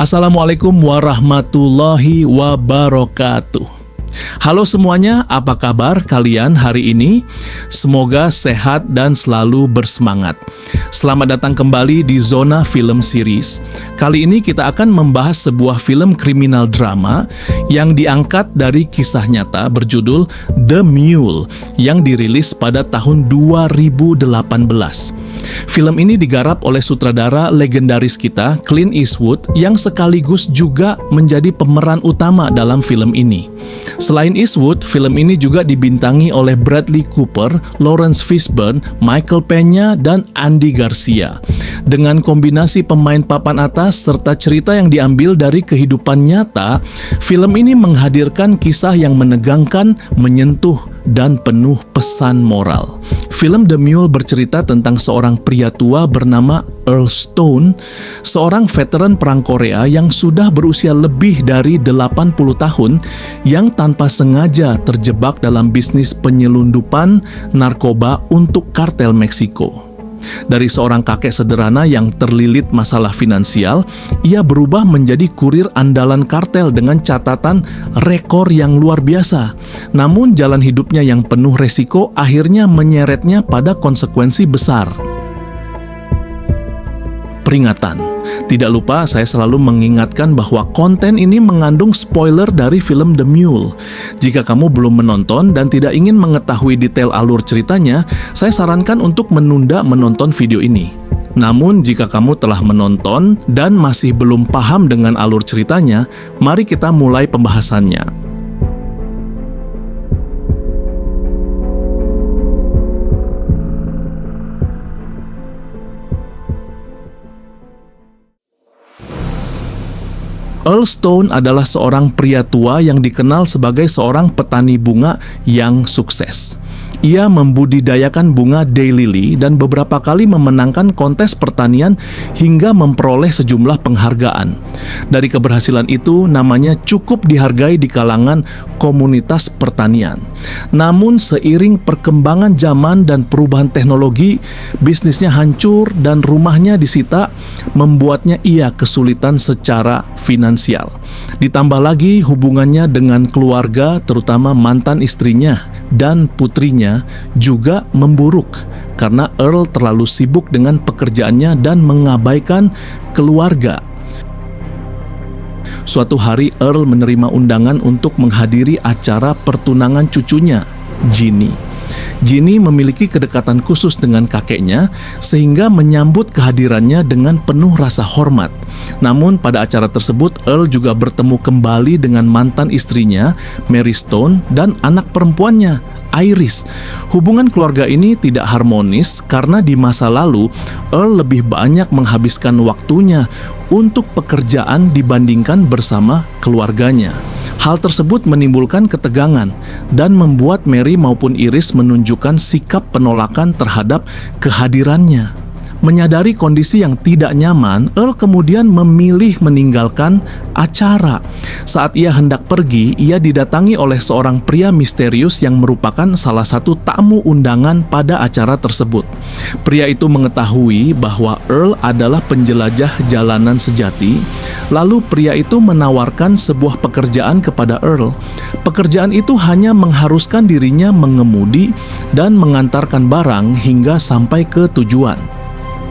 Assalamualaikum warahmatullahi wabarakatuh. Halo semuanya, apa kabar kalian hari ini? Semoga sehat dan selalu bersemangat. Selamat datang kembali di Zona Film Series. Kali ini kita akan membahas sebuah film kriminal drama yang diangkat dari kisah nyata berjudul The Mule yang dirilis pada tahun 2018. Film ini digarap oleh sutradara legendaris kita, Clint Eastwood, yang sekaligus juga menjadi pemeran utama dalam film ini. Selain Eastwood, film ini juga dibintangi oleh Bradley Cooper, Lawrence Fishburne, Michael Peña, dan Andy Garcia. Dengan kombinasi pemain papan atas serta cerita yang diambil dari kehidupan nyata, film ini menghadirkan kisah yang menegangkan, menyentuh, dan penuh pesan moral. Film The Mule bercerita tentang seorang pria tua bernama Earl Stone, seorang veteran perang Korea yang sudah berusia lebih dari 80 tahun yang tanpa sengaja terjebak dalam bisnis penyelundupan narkoba untuk kartel Meksiko. Dari seorang kakek sederhana yang terlilit masalah finansial, ia berubah menjadi kurir andalan kartel dengan catatan rekor yang luar biasa. Namun jalan hidupnya yang penuh resiko akhirnya menyeretnya pada konsekuensi besar. Peringatan, tidak lupa saya selalu mengingatkan bahwa konten ini mengandung spoiler dari film The Mule. Jika kamu belum menonton dan tidak ingin mengetahui detail alur ceritanya, saya sarankan untuk menunda menonton video ini. Namun jika kamu telah menonton dan masih belum paham dengan alur ceritanya, mari kita mulai pembahasannya. Earl Stone adalah seorang pria tua yang dikenal sebagai seorang petani bunga yang sukses. Ia membudidayakan bunga daylily dan beberapa kali memenangkan kontes pertanian hingga memperoleh sejumlah penghargaan. Dari keberhasilan itu, namanya cukup dihargai di kalangan komunitas pertanian. Namun seiring perkembangan zaman dan perubahan teknologi, bisnisnya hancur dan rumahnya disita, membuatnya ia kesulitan secara finansial. Ditambah lagi hubungannya dengan keluarga, terutama mantan istrinya dan putrinya, juga memburuk karena Earl terlalu sibuk dengan pekerjaannya dan mengabaikan keluarga. Suatu hari Earl menerima undangan untuk menghadiri acara pertunangan cucunya, Ginny. Ginny memiliki kedekatan khusus dengan kakeknya sehingga menyambut kehadirannya dengan penuh rasa hormat. Namun pada acara tersebut Earl juga bertemu kembali dengan mantan istrinya, Mary Stone, dan anak perempuannya, Iris. Hubungan keluarga ini tidak harmonis karena di masa lalu Earl lebih banyak menghabiskan waktunya untuk pekerjaan dibandingkan bersama keluarganya. Hal tersebut menimbulkan ketegangan dan membuat Mary maupun Iris menunjukkan sikap penolakan terhadap kehadirannya. Menyadari kondisi yang tidak nyaman, Earl kemudian memilih meninggalkan acara. Saat ia hendak pergi, ia didatangi oleh seorang pria misterius yang merupakan salah satu tamu undangan pada acara tersebut. Pria itu mengetahui bahwa Earl adalah penjelajah jalanan sejati. Lalu pria itu menawarkan sebuah pekerjaan kepada Earl. Pekerjaan itu hanya mengharuskan dirinya mengemudi dan mengantarkan barang hingga sampai ke tujuan.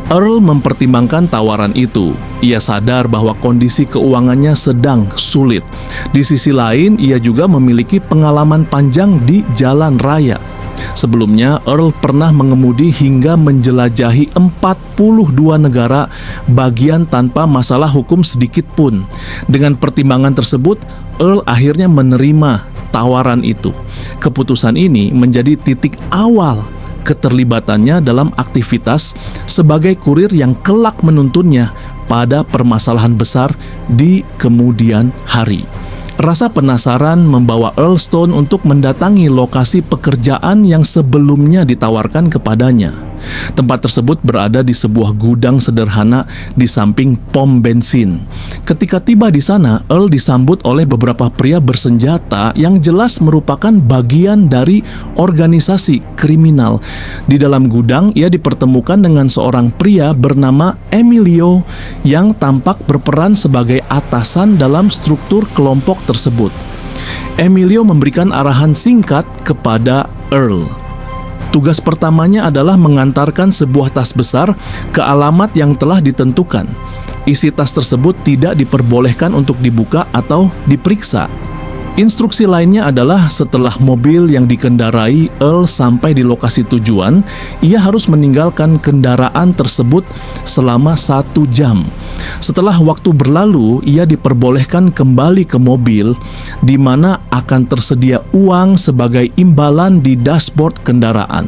Earl mempertimbangkan tawaran itu. Ia sadar bahwa kondisi keuangannya sedang sulit. Di sisi lain, ia juga memiliki pengalaman panjang di jalan raya. Sebelumnya, Earl pernah mengemudi hingga menjelajahi 42 negara bagian tanpa masalah hukum sedikit pun. Dengan pertimbangan tersebut, Earl akhirnya menerima tawaran itu. Keputusan ini menjadi titik awal keterlibatannya dalam aktivitas sebagai kurir yang kelak menuntunnya pada permasalahan besar di kemudian hari. Rasa penasaran membawa Earl Stone untuk mendatangi lokasi pekerjaan yang sebelumnya ditawarkan kepadanya. Tempat tersebut berada di sebuah gudang sederhana di samping pom bensin. Ketika tiba di sana, Earl disambut oleh beberapa pria bersenjata yang jelas merupakan bagian dari organisasi kriminal. Di dalam gudang, ia dipertemukan dengan seorang pria bernama Emilio yang tampak berperan sebagai atasan dalam struktur kelompok tersebut. Emilio memberikan arahan singkat kepada Earl. Tugas pertamanya adalah mengantarkan sebuah tas besar ke alamat yang telah ditentukan. Isi tas tersebut tidak diperbolehkan untuk dibuka atau diperiksa. Instruksi lainnya adalah setelah mobil yang dikendarai Earl sampai di lokasi tujuan, ia harus meninggalkan kendaraan tersebut selama 1 jam. Setelah waktu berlalu, ia diperbolehkan kembali ke mobil, di mana akan tersedia uang sebagai imbalan di dashboard kendaraan.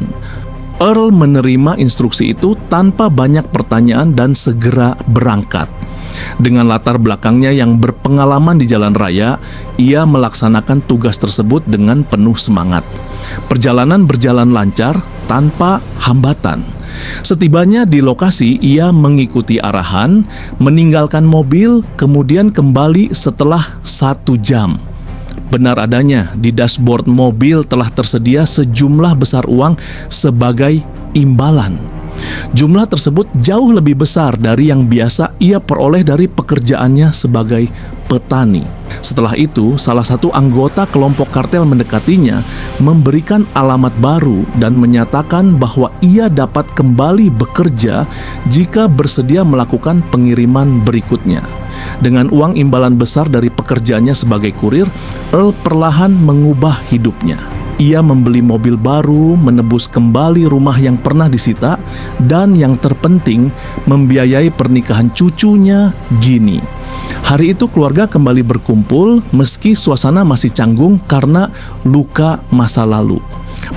Earl menerima instruksi itu tanpa banyak pertanyaan dan segera berangkat. Dengan latar belakangnya yang berpengalaman di jalan raya, ia melaksanakan tugas tersebut dengan penuh semangat. Perjalanan berjalan lancar tanpa hambatan. Setibanya di lokasi, ia mengikuti arahan, meninggalkan mobil, kemudian kembali setelah 1 jam. Benar adanya, di dashboard mobil telah tersedia sejumlah besar uang sebagai imbalan. Jumlah tersebut jauh lebih besar dari yang biasa ia peroleh dari pekerjaannya sebagai petani. Setelah itu, salah satu anggota kelompok kartel mendekatinya, memberikan alamat baru dan menyatakan bahwa ia dapat kembali bekerja jika bersedia melakukan pengiriman berikutnya. Dengan uang imbalan besar dari pekerjaannya sebagai kurir, Earl perlahan mengubah hidupnya. Ia membeli mobil baru, menebus kembali rumah yang pernah disita, dan yang terpenting, membiayai pernikahan cucunya, Ginny. Hari itu keluarga kembali berkumpul meski suasana masih canggung karena luka masa lalu.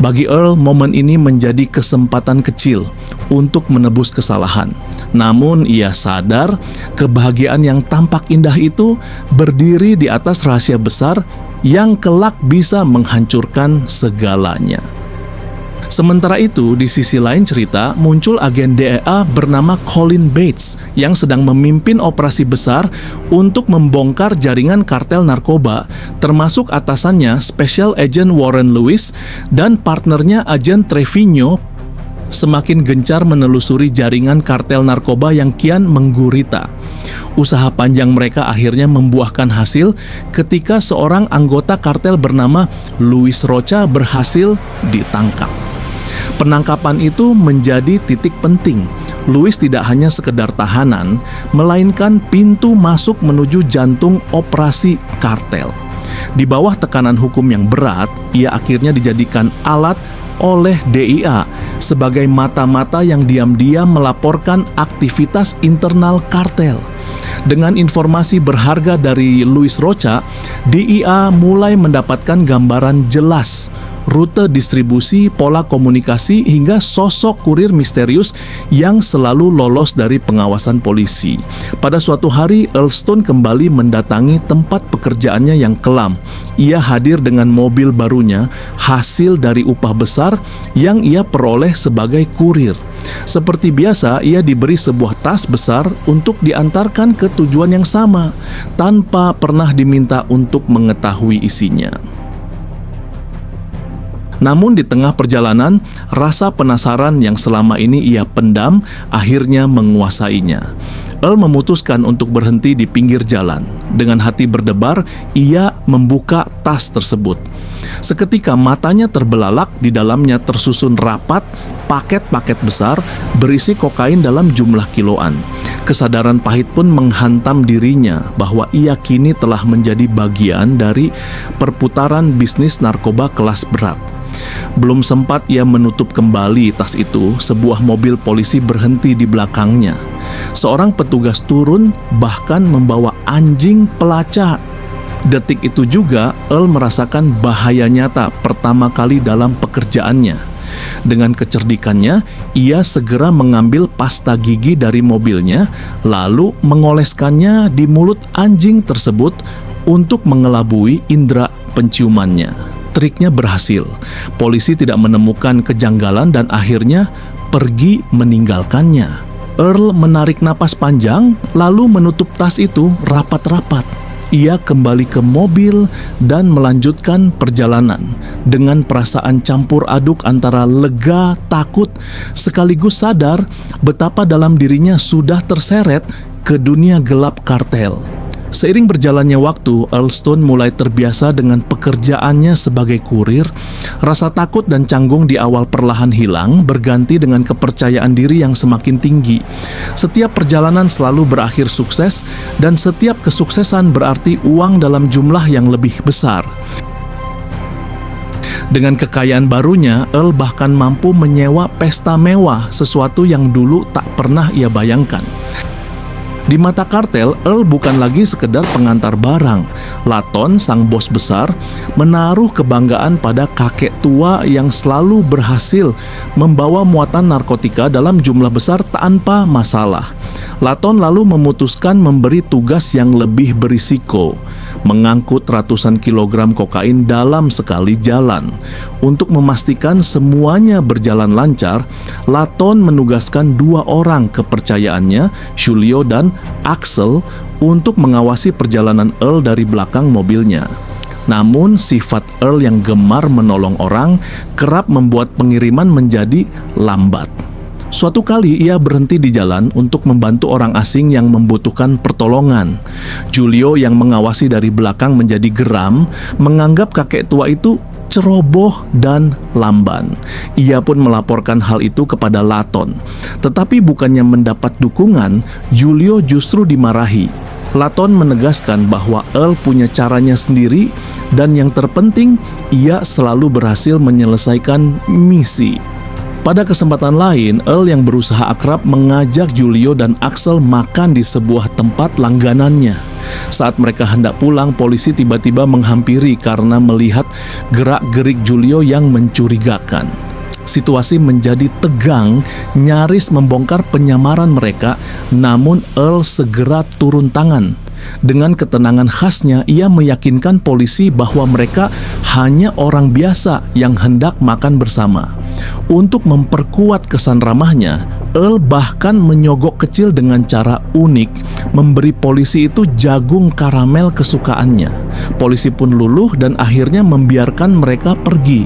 Bagi Earl, momen ini menjadi kesempatan kecil untuk menebus kesalahan. Namun ia sadar kebahagiaan yang tampak indah itu berdiri di atas rahasia besar yang kelak bisa menghancurkan segalanya. Sementara itu, di sisi lain cerita, muncul agen DEA bernama Colin Bates yang sedang memimpin operasi besar untuk membongkar jaringan kartel narkoba, termasuk atasannya Special Agent Warren Lewis dan partnernya Agen Trevino semakin gencar menelusuri jaringan kartel narkoba yang kian menggurita. Usaha panjang mereka akhirnya membuahkan hasil ketika seorang anggota kartel bernama Luis Rocha berhasil ditangkap. Penangkapan itu menjadi titik penting. Luis tidak hanya sekedar tahanan, melainkan pintu masuk menuju jantung operasi kartel. Di bawah tekanan hukum yang berat, ia akhirnya dijadikan alat oleh DIA sebagai mata-mata yang diam-diam melaporkan aktivitas internal kartel. Dengan informasi berharga dari Luis Rocha, DIA mulai mendapatkan gambaran jelas rute distribusi, pola komunikasi, hingga sosok kurir misterius yang selalu lolos dari pengawasan polisi. Pada suatu hari, Earl Stone kembali mendatangi tempat pekerjaannya yang kelam. Ia hadir dengan mobil barunya, hasil dari upah besar yang ia peroleh sebagai kurir. Seperti biasa, ia diberi sebuah tas besar untuk diantarkan ke tujuan yang sama, tanpa pernah diminta untuk mengetahui isinya. Namun di tengah perjalanan, rasa penasaran yang selama ini ia pendam akhirnya menguasainya. Earl memutuskan untuk berhenti di pinggir jalan. Dengan hati berdebar, ia membuka tas tersebut. Seketika matanya terbelalak, di dalamnya tersusun rapat paket-paket besar berisi kokain dalam jumlah kiloan. Kesadaran pahit pun menghantam dirinya bahwa ia kini telah menjadi bagian dari perputaran bisnis narkoba kelas berat. Belum sempat ia menutup kembali tas itu, sebuah mobil polisi berhenti di belakangnya. Seorang petugas turun, bahkan membawa anjing pelacak. Detik itu juga Earl merasakan bahaya nyata pertama kali dalam pekerjaannya. Dengan kecerdikannya, ia segera mengambil pasta gigi dari mobilnya, lalu mengoleskannya di mulut anjing tersebut untuk mengelabui indera penciumannya. Triknya berhasil. Polisi tidak menemukan kejanggalan dan akhirnya pergi meninggalkannya. Earl menarik napas panjang, lalu menutup tas itu rapat-rapat. Ia kembali ke mobil dan melanjutkan perjalanan dengan perasaan campur aduk antara lega, takut, sekaligus sadar betapa dalam dirinya sudah terseret ke dunia gelap kartel. Seiring berjalannya waktu, Earl Stone mulai terbiasa dengan pekerjaannya sebagai kurir. Rasa takut dan canggung di awal perlahan hilang, berganti dengan kepercayaan diri yang semakin tinggi. Setiap perjalanan selalu berakhir sukses, dan setiap kesuksesan berarti uang dalam jumlah yang lebih besar. Dengan kekayaan barunya, Earl bahkan mampu menyewa pesta mewah, sesuatu yang dulu tak pernah ia bayangkan. Di mata kartel, Earl bukan lagi sekedar pengantar barang. Laton, sang bos besar, menaruh kebanggaan pada kakek tua yang selalu berhasil membawa muatan narkotika dalam jumlah besar tanpa masalah. Laton lalu memutuskan memberi tugas yang lebih berisiko, mengangkut ratusan kilogram kokain dalam sekali jalan. Untuk memastikan semuanya berjalan lancar, Laton menugaskan 2 orang kepercayaannya, Julio dan Axel, untuk mengawasi perjalanan Earl dari belakang mobilnya. Namun, sifat Earl yang gemar menolong orang kerap membuat pengiriman menjadi lambat. Suatu kali ia berhenti di jalan untuk membantu orang asing yang membutuhkan pertolongan. Julio yang mengawasi dari belakang menjadi geram, menganggap kakek tua itu ceroboh dan lamban. Ia pun melaporkan hal itu kepada Laton. Tetapi bukannya mendapat dukungan, Julio justru dimarahi. Laton menegaskan bahwa Earl punya caranya sendiri, dan yang terpenting, ia selalu berhasil menyelesaikan misi. Pada kesempatan lain, Earl yang berusaha akrab mengajak Julio dan Axel makan di sebuah tempat langganannya. Saat mereka hendak pulang, polisi tiba-tiba menghampiri karena melihat gerak-gerik Julio yang mencurigakan. Situasi menjadi tegang, nyaris membongkar penyamaran mereka, namun Earl segera turun tangan. Dengan ketenangan khasnya, ia meyakinkan polisi bahwa mereka hanya orang biasa yang hendak makan bersama. Untuk memperkuat kesan ramahnya, Earl bahkan menyogok kecil dengan cara unik, memberi polisi itu jagung karamel kesukaannya. Polisi pun luluh dan akhirnya membiarkan mereka pergi.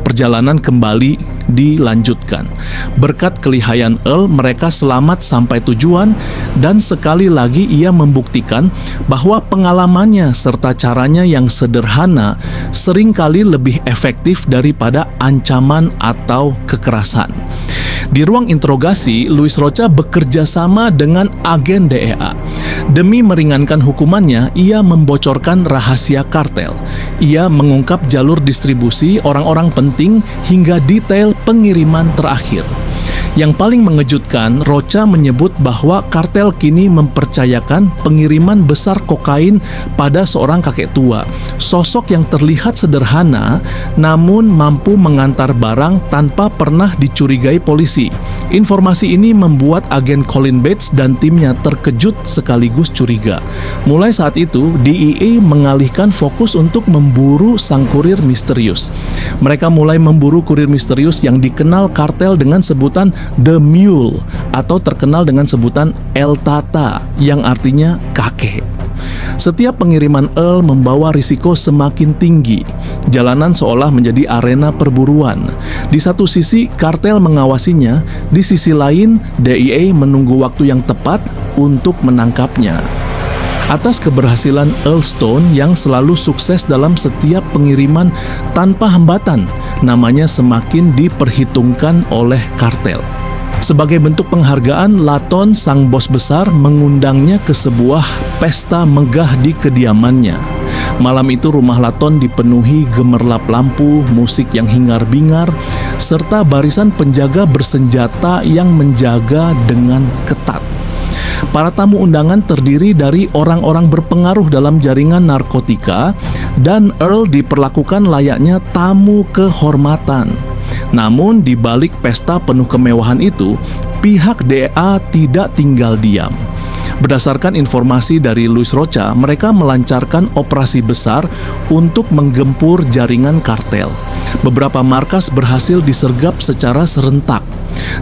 Perjalanan kembali dilanjutkan. Berkat kelihayan Earl, mereka selamat sampai tujuan, dan sekali lagi ia membuktikan bahwa pengalamannya serta caranya yang sederhana seringkali lebih efektif daripada ancaman atau kekerasan. Di ruang interogasi, Luis Rocha bekerja sama dengan agen DEA. Demi meringankan hukumannya, ia membocorkan rahasia kartel. Ia mengungkap jalur distribusi, orang-orang penting, hingga detail pengiriman terakhir. Yang paling mengejutkan, Rocha menyebut bahwa kartel kini mempercayakan pengiriman besar kokain pada seorang kakek tua. Sosok yang terlihat sederhana, namun mampu mengantar barang tanpa pernah dicurigai polisi. Informasi ini membuat agen Colin Bates dan timnya terkejut sekaligus curiga. Mulai saat itu, DEA mengalihkan fokus untuk memburu sang kurir misterius. Mereka mulai memburu kurir misterius yang dikenal kartel dengan sebutan The Mule, atau terkenal dengan sebutan El Tata, yang artinya kakek. Setiap pengiriman Earl membawa risiko semakin tinggi. Jalanan seolah menjadi arena perburuan. Di satu sisi, kartel mengawasinya, di sisi lain, DEA menunggu waktu yang tepat untuk menangkapnya. Atas keberhasilan Earl Stone yang selalu sukses dalam setiap pengiriman tanpa hambatan, namanya semakin diperhitungkan oleh kartel. Sebagai bentuk penghargaan, Laton, sang bos besar, mengundangnya ke sebuah pesta megah di kediamannya. Malam itu rumah Laton dipenuhi gemerlap lampu, musik yang hingar-bingar, serta barisan penjaga bersenjata yang menjaga dengan ketat. Para tamu undangan terdiri dari orang-orang berpengaruh dalam jaringan narkotika, dan Earl diperlakukan layaknya tamu kehormatan. Namun di balik pesta penuh kemewahan itu, pihak DEA tidak tinggal diam. Berdasarkan informasi dari Luis Rocha, mereka melancarkan operasi besar untuk menggempur jaringan kartel. Beberapa markas berhasil disergap secara serentak.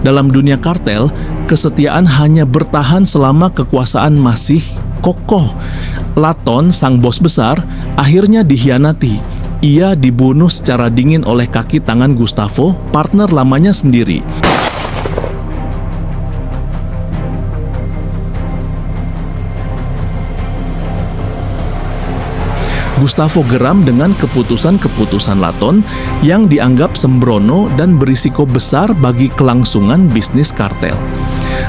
Dalam dunia kartel, kesetiaan hanya bertahan selama kekuasaan masih kokoh. Laton, sang bos besar, akhirnya dikhianati. Ia dibunuh secara dingin oleh kaki tangan Gustavo, partner lamanya sendiri. Gustavo geram dengan keputusan-keputusan Laton yang dianggap sembrono dan berisiko besar bagi kelangsungan bisnis kartel.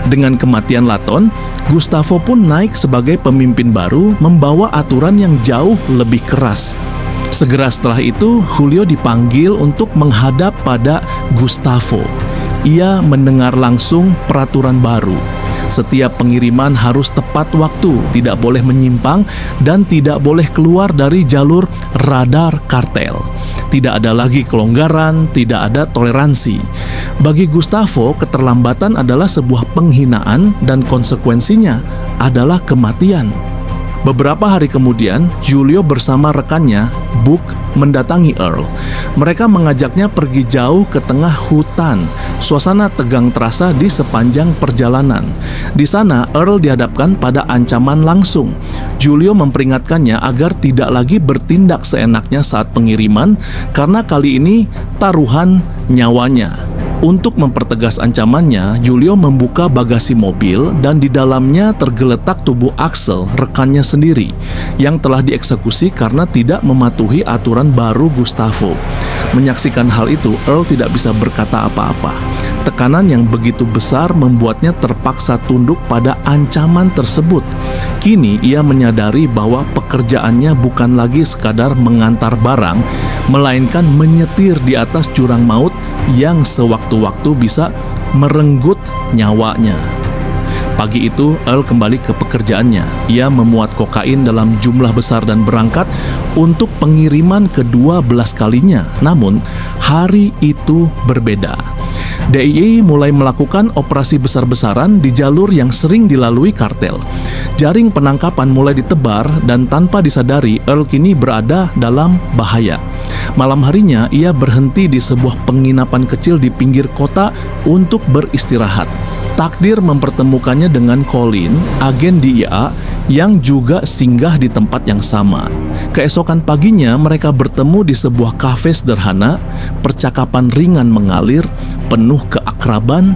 Dengan kematian Laton, Gustavo pun naik sebagai pemimpin baru membawa aturan yang jauh lebih keras. Segera setelah itu, Julio dipanggil untuk menghadap pada Gustavo. Ia mendengar langsung peraturan baru. Setiap pengiriman harus tepat waktu, tidak boleh menyimpang, dan tidak boleh keluar dari jalur radar kartel. Tidak ada lagi kelonggaran, tidak ada toleransi. Bagi Gustavo, keterlambatan adalah sebuah penghinaan dan konsekuensinya adalah kematian. Beberapa hari kemudian, Julio bersama rekannya, Buck, mendatangi Earl. Mereka mengajaknya pergi jauh ke tengah hutan. Suasana tegang terasa di sepanjang perjalanan. Di sana, Earl dihadapkan pada ancaman langsung. Julio memperingatkannya agar tidak lagi bertindak seenaknya saat pengiriman, karena kali ini taruhan nyawanya. Untuk mempertegas ancamannya, Julio membuka bagasi mobil dan di dalamnya tergeletak tubuh Axel, rekannya sendiri, yang telah dieksekusi karena tidak mematuhi aturan baru Gustavo. Menyaksikan hal itu, Earl tidak bisa berkata apa-apa. Tekanan yang begitu besar membuatnya terpaksa tunduk pada ancaman tersebut. Kini ia menyadari bahwa pekerjaannya bukan lagi sekadar mengantar barang, melainkan menyetir di atas jurang maut yang sewaktu-waktu bisa merenggut nyawanya. Pagi itu, Earl kembali ke pekerjaannya. Ia memuat kokain dalam jumlah besar dan berangkat untuk pengiriman ke-12 kalinya. Namun, hari itu berbeda. DIA mulai melakukan operasi besar-besaran di jalur yang sering dilalui kartel. Jaring penangkapan mulai ditebar dan tanpa disadari, Earl kini berada dalam bahaya. Malam harinya, ia berhenti di sebuah penginapan kecil di pinggir kota untuk beristirahat. Takdir mempertemukannya dengan Colin, agen DIA, yang juga singgah di tempat yang sama. Keesokan paginya, mereka bertemu di sebuah kafe sederhana. Percakapan ringan mengalir, penuh keakraban.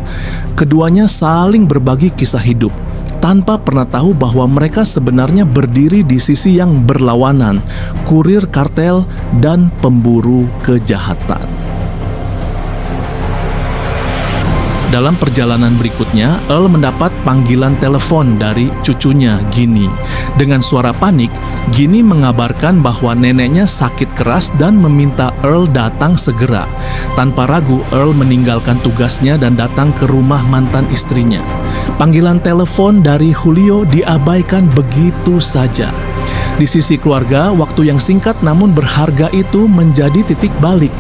Keduanya saling berbagi kisah hidup, tanpa pernah tahu bahwa mereka sebenarnya berdiri di sisi yang berlawanan, kurir kartel dan pemburu kejahatan. Dalam perjalanan berikutnya, Earl mendapat panggilan telepon dari cucunya, Ginny. Dengan suara panik, Ginny mengabarkan bahwa neneknya sakit keras dan meminta Earl datang segera. Tanpa ragu, Earl meninggalkan tugasnya dan datang ke rumah mantan istrinya. Panggilan telepon dari Julio diabaikan begitu saja. Di sisi keluarga, waktu yang singkat namun berharga itu menjadi titik balik.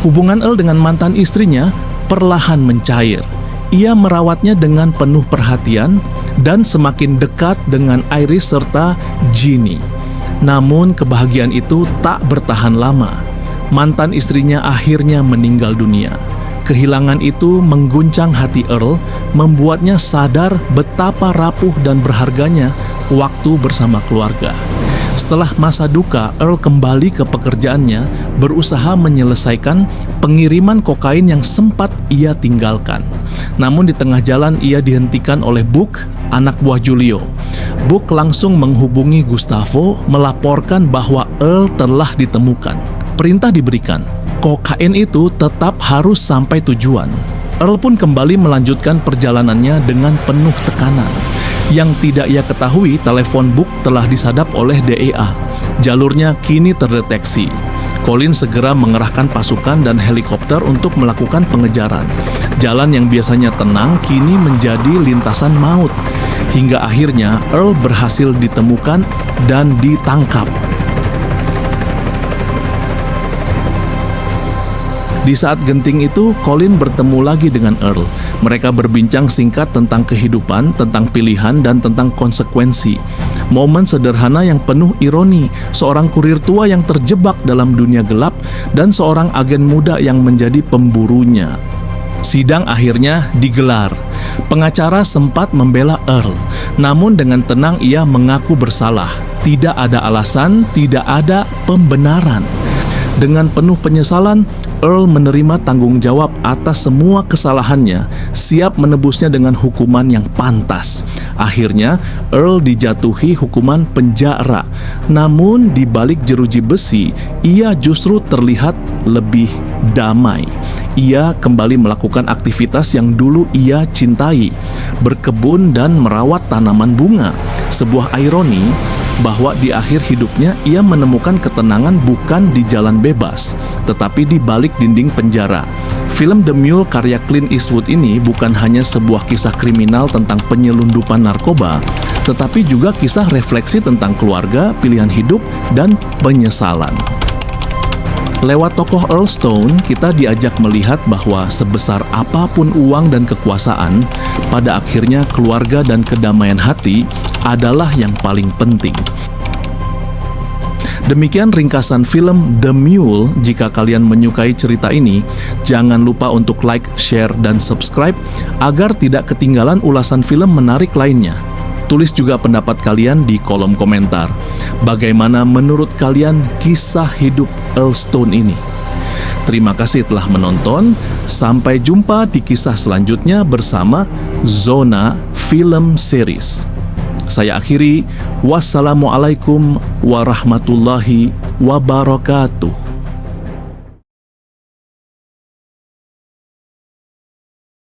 Hubungan Earl dengan mantan istrinya perlahan mencair. Ia merawatnya dengan penuh perhatian dan semakin dekat dengan Iris serta Ginny. Namun kebahagiaan itu tak bertahan lama. Mantan istrinya akhirnya meninggal dunia. Kehilangan itu mengguncang hati Earl, membuatnya sadar betapa rapuh dan berharganya waktu bersama keluarga. Setelah masa duka, Earl kembali ke pekerjaannya, berusaha menyelesaikan pengiriman kokain yang sempat ia tinggalkan. Namun di tengah jalan ia dihentikan oleh Buck, anak buah Julio. Buck langsung menghubungi Gustavo, melaporkan bahwa Earl telah ditemukan. Perintah diberikan, kokain itu tetap harus sampai tujuan. Earl pun kembali melanjutkan perjalanannya dengan penuh tekanan. Yang tidak ia ketahui, telepon Buck telah disadap oleh DEA. Jalurnya kini terdeteksi. Colin segera mengerahkan pasukan dan helikopter untuk melakukan pengejaran. Jalan yang biasanya tenang kini menjadi lintasan maut. Hingga akhirnya Earl berhasil ditemukan dan ditangkap. Di saat genting itu, Colin bertemu lagi dengan Earl. Mereka berbincang singkat tentang kehidupan, tentang pilihan, dan tentang konsekuensi. Momen sederhana yang penuh ironi, seorang kurir tua yang terjebak dalam dunia gelap, dan seorang agen muda yang menjadi pemburunya. Sidang akhirnya digelar. Pengacara sempat membela Earl, namun dengan tenang ia mengaku bersalah. Tidak ada alasan, tidak ada pembenaran. Dengan penuh penyesalan, Earl menerima tanggung jawab atas semua kesalahannya, siap menebusnya dengan hukuman yang pantas. Akhirnya, Earl dijatuhi hukuman penjara. Namun, di balik jeruji besi, ia justru terlihat lebih damai. Ia kembali melakukan aktivitas yang dulu ia cintai, berkebun dan merawat tanaman bunga. Sebuah ironi bahwa di akhir hidupnya ia menemukan ketenangan bukan di jalan bebas, tetapi di balik dinding penjara. Film The Mule karya Clint Eastwood ini bukan hanya sebuah kisah kriminal tentang penyelundupan narkoba, tetapi juga kisah refleksi tentang keluarga, pilihan hidup, dan penyesalan. Lewat tokoh Earl Stone, kita diajak melihat bahwa sebesar apapun uang dan kekuasaan, pada akhirnya keluarga dan kedamaian hati adalah yang paling penting. Demikian ringkasan film The Mule. Jika kalian menyukai cerita ini, jangan lupa untuk like, share, dan subscribe agar tidak ketinggalan ulasan film menarik lainnya. Tulis juga pendapat kalian di kolom komentar. Bagaimana menurut kalian kisah hidup Earl Stone ini? Terima kasih telah menonton. Sampai jumpa di kisah selanjutnya bersama Zona Film Series. Saya akhiri. Wassalamualaikum warahmatullahi wabarakatuh.